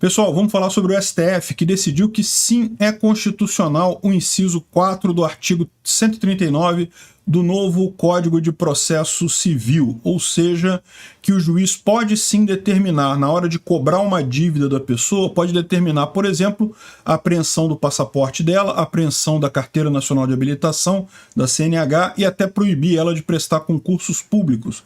Pessoal, vamos falar sobre o STF, que decidiu que sim, é constitucional o inciso 4 do artigo 139 do novo Código de Processo Civil, ou seja, que o juiz pode sim determinar, na hora de cobrar uma dívida da pessoa, pode determinar, por exemplo, a apreensão do passaporte dela, a apreensão da Carteira Nacional de Habilitação, da CNH, e até proibir ela de prestar concursos públicos.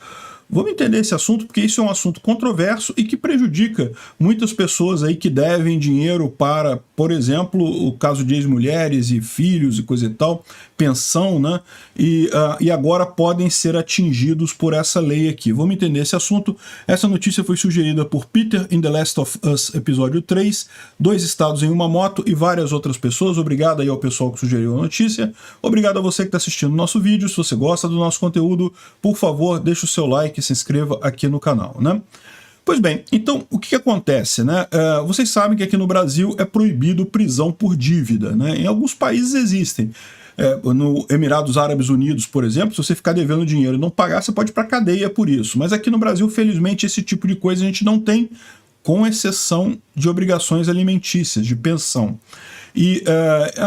Vamos entender esse assunto, porque isso é um assunto controverso e que prejudica muitas pessoas aí que devem dinheiro para, por exemplo, o caso de ex-mulheres e filhos e coisa e tal, pensão, né? E agora podem ser atingidos por essa lei aqui. Vamos entender esse assunto. Essa notícia foi sugerida por Peter in The Last of Us, episódio 3, 2 estados em uma moto e várias outras pessoas. Obrigado aí ao pessoal que sugeriu a notícia. Obrigado a você que está assistindo o nosso vídeo. Se você gosta do nosso conteúdo, por favor, deixe o seu like, se inscreva aqui no canal, né? Pois bem, então o que acontece, né? Vocês sabem que aqui no Brasil é proibido prisão por dívida, né? Em alguns países existem. No Emirados Árabes Unidos, por exemplo, se você ficar devendo dinheiro e não pagar, você pode ir para a cadeia por isso. Mas aqui no Brasil, felizmente, esse tipo de coisa a gente não tem, com exceção de obrigações alimentícias, de pensão. E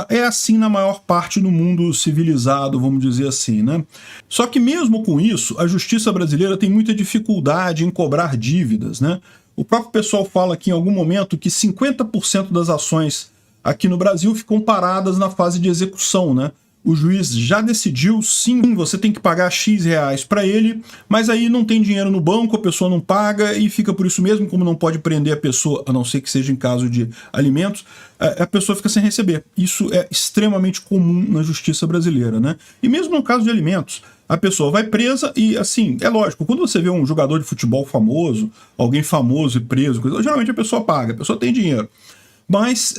é assim na maior parte do mundo civilizado, vamos dizer assim, né? Só que mesmo com isso, a justiça brasileira tem muita dificuldade em cobrar dívidas, né? O próprio pessoal fala aqui em algum momento que 50% das ações aqui no Brasil ficam paradas na fase de execução, né? O juiz já decidiu, sim, você tem que pagar X reais para ele, mas aí não tem dinheiro no banco, a pessoa não paga e fica por isso mesmo, como não pode prender a pessoa, a não ser que seja em caso de alimentos, a pessoa fica sem receber. Isso é extremamente comum na justiça brasileira, né? E mesmo no caso de alimentos, a pessoa vai presa e, assim, é lógico, quando você vê um jogador de futebol famoso, alguém famoso e preso, geralmente a pessoa paga, a pessoa tem dinheiro. Mas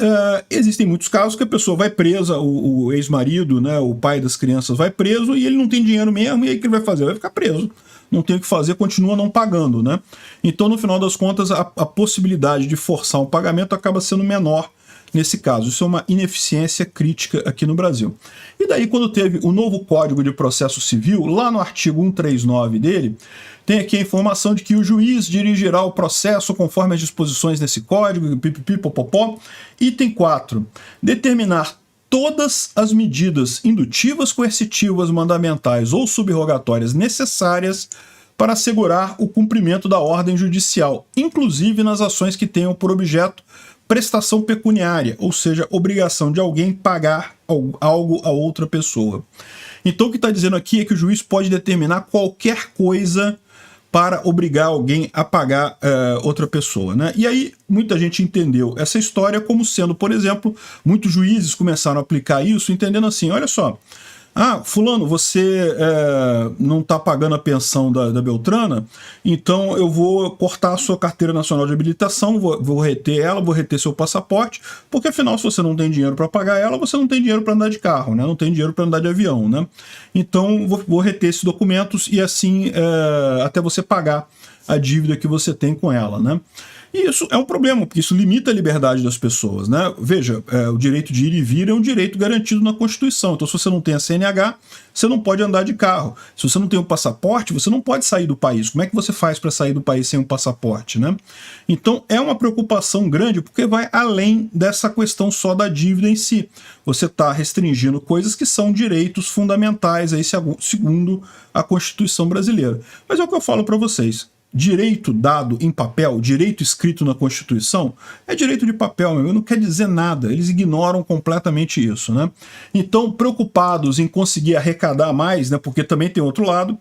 existem muitos casos que a pessoa vai presa, o ex-marido, né, o pai das crianças vai preso e ele não tem dinheiro mesmo, e aí o que ele vai fazer? Vai ficar preso. Não tem o que fazer, continua não pagando, né? Então, no final das contas, a possibilidade de forçar um pagamento acaba sendo menor nesse caso. Isso é uma ineficiência crítica aqui no Brasil. E daí, quando teve o novo Código de Processo Civil, lá no artigo 139 dele, tem aqui a informação de que o juiz dirigirá o processo conforme as disposições desse código, pipipipopopó. Item 4. Determinar todas as medidas indutivas, coercitivas, mandamentais ou subrogatórias necessárias para assegurar o cumprimento da ordem judicial, inclusive nas ações que tenham por objeto prestação pecuniária, ou seja, obrigação de alguém pagar algo a outra pessoa. Então o que está dizendo aqui é que o juiz pode determinar qualquer coisa para obrigar alguém a pagar outra pessoa, né? E aí muita gente entendeu essa história como sendo, por exemplo, muitos juízes começaram a aplicar isso entendendo assim, olha só, fulano, você não está pagando a pensão da Beltrana, então eu vou cortar a sua Carteira Nacional de Habilitação, vou reter ela, vou reter seu passaporte, porque afinal se você não tem dinheiro para pagar ela, você não tem dinheiro para andar de carro, né? Não tem dinheiro para andar de avião, né? Então vou reter esses documentos e assim até você pagar a dívida que você tem com ela, né? E isso é um problema, porque isso limita a liberdade das pessoas, né? Veja, o direito de ir e vir é um direito garantido na Constituição. Então, se você não tem a CNH, você não pode andar de carro. Se você não tem um passaporte, você não pode sair do país. Como é que você faz para sair do país sem um passaporte, né? Então, é uma preocupação grande, porque vai além dessa questão só da dívida em si. Você está restringindo coisas que são direitos fundamentais, aí, segundo a Constituição brasileira. Mas é o que eu falo para vocês. Direito dado em papel, direito escrito na Constituição, é direito de papel, não quer dizer nada, eles ignoram completamente isso, né? Então, preocupados em conseguir arrecadar mais, né, porque também tem outro lado,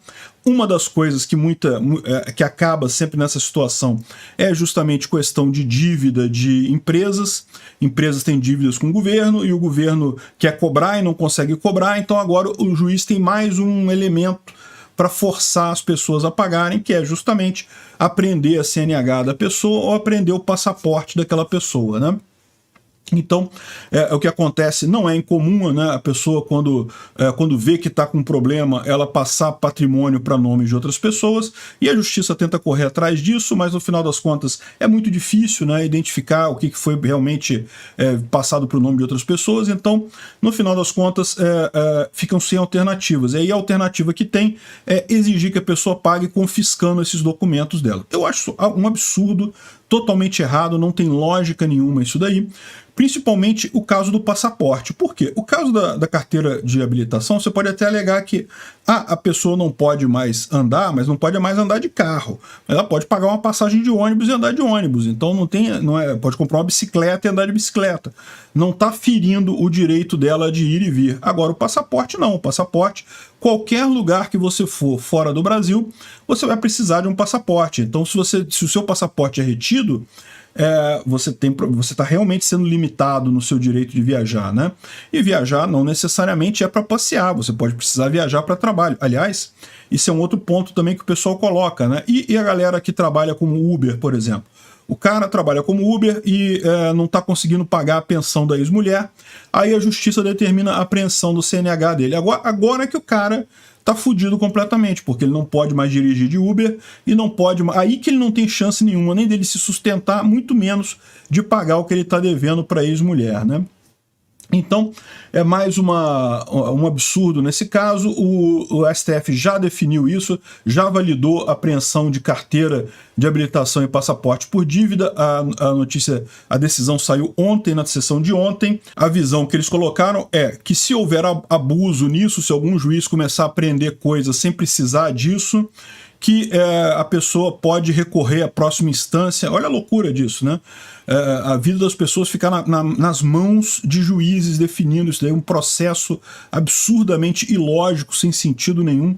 uma das coisas que acaba sempre nessa situação é justamente questão de dívida de empresas. Empresas têm dívidas com o governo e o governo quer cobrar e não consegue cobrar, então agora o juiz tem mais um elemento para forçar as pessoas a pagarem, que é justamente apreender a CNH da pessoa ou apreender o passaporte daquela pessoa, né? Então, o que acontece não é incomum, né? A pessoa, quando vê que está com um problema, ela passar patrimônio para nome de outras pessoas, e a justiça tenta correr atrás disso, mas no final das contas é muito difícil, né, identificar o que foi realmente passado para o nome de outras pessoas, então, no final das contas, ficam sem alternativas. E aí a alternativa que tem é exigir que a pessoa pague confiscando esses documentos dela. Eu acho um absurdo totalmente errado, não tem lógica nenhuma isso daí. Principalmente o caso do passaporte. Por quê? O caso da carteira de habilitação, você pode até alegar que a pessoa não pode mais andar, mas não pode mais andar de carro. Ela pode pagar uma passagem de ônibus e andar de ônibus. Então pode comprar uma bicicleta e andar de bicicleta. Não está ferindo o direito dela de ir e vir. Agora, o passaporte não. O passaporte, qualquer lugar que você for fora do Brasil, você vai precisar de um passaporte. Então, se o seu passaporte é retido, você está realmente sendo limitado no seu direito de viajar, né? E viajar não necessariamente é para passear, você pode precisar viajar para trabalho. Aliás, isso é um outro ponto também que o pessoal coloca, né? E a galera que trabalha como Uber, por exemplo. O cara trabalha como Uber e não está conseguindo pagar a pensão da ex-mulher, aí a justiça determina a apreensão do CNH dele. Agora que o cara tá fudido completamente, porque ele não pode mais dirigir de Uber e não pode... Aí que ele não tem chance nenhuma, nem dele se sustentar, muito menos de pagar o que ele tá devendo para a ex-mulher, né? Então, é mais um absurdo nesse caso. O STF já definiu isso, já validou a apreensão de carteira de habilitação e passaporte por dívida. A decisão saiu ontem, na sessão de ontem. A visão que eles colocaram é que se houver abuso nisso, se algum juiz começar a prender coisas sem precisar disso, que a pessoa pode recorrer à próxima instância. Olha a loucura disso, né? A vida das pessoas fica nas mãos de juízes definindo isso daí, um processo absurdamente ilógico, sem sentido nenhum.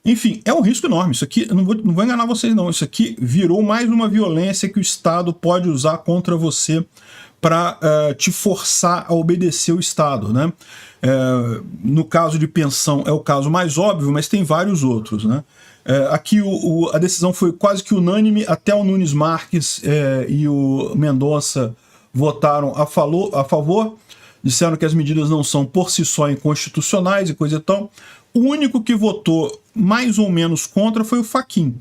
Enfim, é um risco enorme. Isso aqui, não vou enganar vocês não, isso aqui virou mais uma violência que o Estado pode usar contra você para te forçar a obedecer o Estado, né? No caso de pensão é o caso mais óbvio, mas tem vários outros, né? Aqui a decisão foi quase que unânime, até o Nunes Marques e o Mendonça votaram a favor, disseram que as medidas não são por si só inconstitucionais e coisa e tal. O único que votou mais ou menos contra foi o Fachin.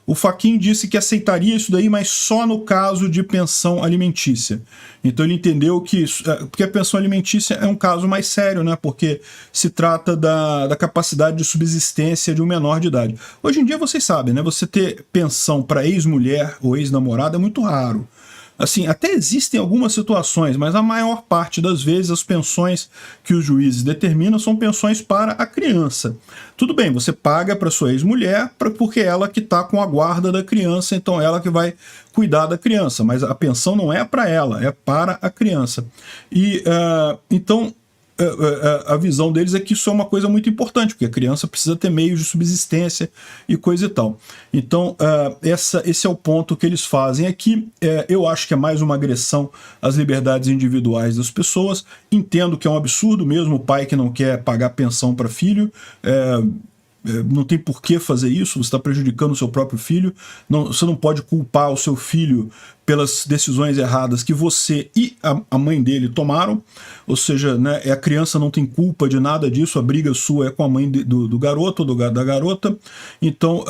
O Fachin disse que aceitaria isso daí, mas só no caso de pensão alimentícia. Então ele entendeu que porque a pensão alimentícia é um caso mais sério, né? Porque se trata da capacidade de subsistência de um menor de idade. Hoje em dia vocês sabem, né? Você ter pensão para ex-mulher ou ex-namorada é muito raro. Assim, até existem algumas situações, mas a maior parte das vezes as pensões que os juízes determinam são pensões para a criança. Tudo bem, você paga para sua ex-mulher porque ela que está com a guarda da criança, então ela que vai cuidar da criança, mas a pensão não é para ela, é para a criança. E então a visão deles é que isso é uma coisa muito importante, porque a criança precisa ter meios de subsistência e coisa e tal. Então, esse é o ponto que eles fazem aqui. Eu acho que é mais uma agressão às liberdades individuais das pessoas. Entendo que é um absurdo mesmo o pai que não quer pagar pensão para filho. Não tem por que fazer isso, você está prejudicando o seu próprio filho. Você não pode culpar o seu filho pelas decisões erradas que você e a mãe dele tomaram, ou seja, né, a criança não tem culpa de nada disso, a briga sua é com a mãe do garoto ou da garota. Então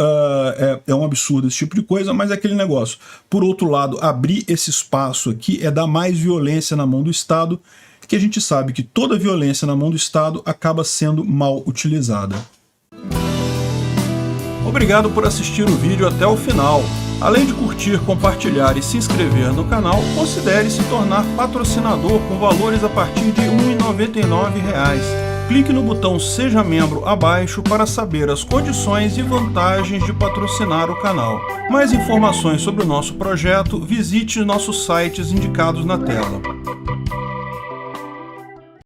é um absurdo esse tipo de coisa, mas é aquele negócio. Por outro lado, abrir esse espaço aqui é dar mais violência na mão do Estado, que a gente sabe que toda violência na mão do Estado acaba sendo mal utilizada. Obrigado por assistir o vídeo até o final. Além de curtir, compartilhar e se inscrever no canal, considere se tornar patrocinador com valores a partir de R$ 1,99. Clique no botão Seja Membro abaixo para saber as condições e vantagens de patrocinar o canal. Mais informações sobre o nosso projeto, visite nossos sites indicados na tela.